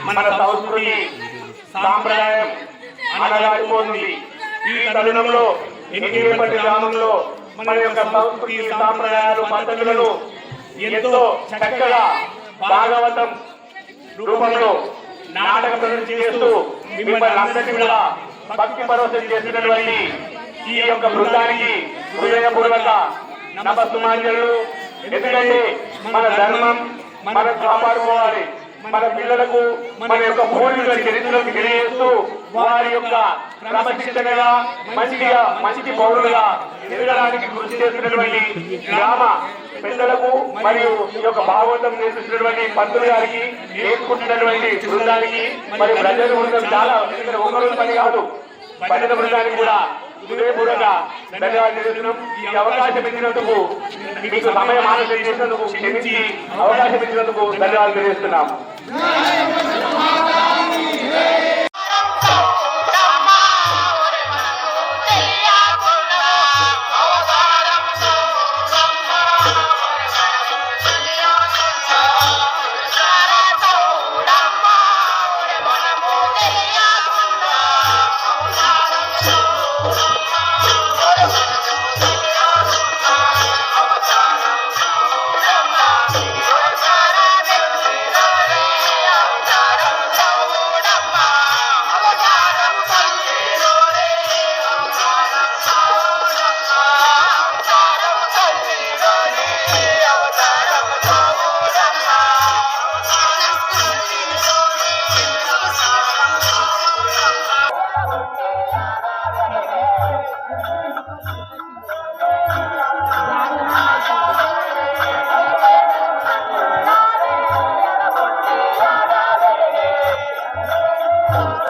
మన సంస్కృతి సాంప్రదాయం అనగారిపోతుంది. ఈ తరుణంలో ఎన్నిపల్లి గ్రామంలో మన యొక్క సంస్కృతి సాంప్రదాయాలు పద్ధతులను ఎంతో చక్కగా భాగవతం రూపంలో నాటక ప్రదర్శన చేస్తూ మిమ్మల్ని అందరినీ కూడా భక్తి పరవశం చేసినటువంటి ఈ యొక్క బృందానికి హృదయపూర్వక నమస్సుమాంజలు. ఎందుకంటే మన ధర్మం మనం కాపాడుకోవాలి, మన పిల్లలకు మన యొక్క పూర్వీకుల చరిత్రలకు తెలియజేస్తూ వారి యొక్క క్రమశిక్షణగా మంచి పౌరులుగా ఎదగడానికి కృషి చేస్తున్నటువంటి గ్రామ పెద్దలకు మరియు ఈ యొక్క భాగవతం నేర్పిస్తున్నటువంటి పంతులు గారికి, నేర్చుకుంటున్నటువంటి బృందానికి మరియు ప్రజల బృందం చాలా ఒకరోజు పని కాదు, పండిత బృందానికి కూడా హృదయపూర్వక ధన్యవాదాలు తెలుస్తున్నాం. ఈ అవకాశం ఇచ్చినందుకు, మీకు సమయం ఆలోచన చేసినందుకు, క్షమించి అవకాశం ఇచ్చినందుకు ధన్యవాదాలు తెలియజేస్తున్నాం.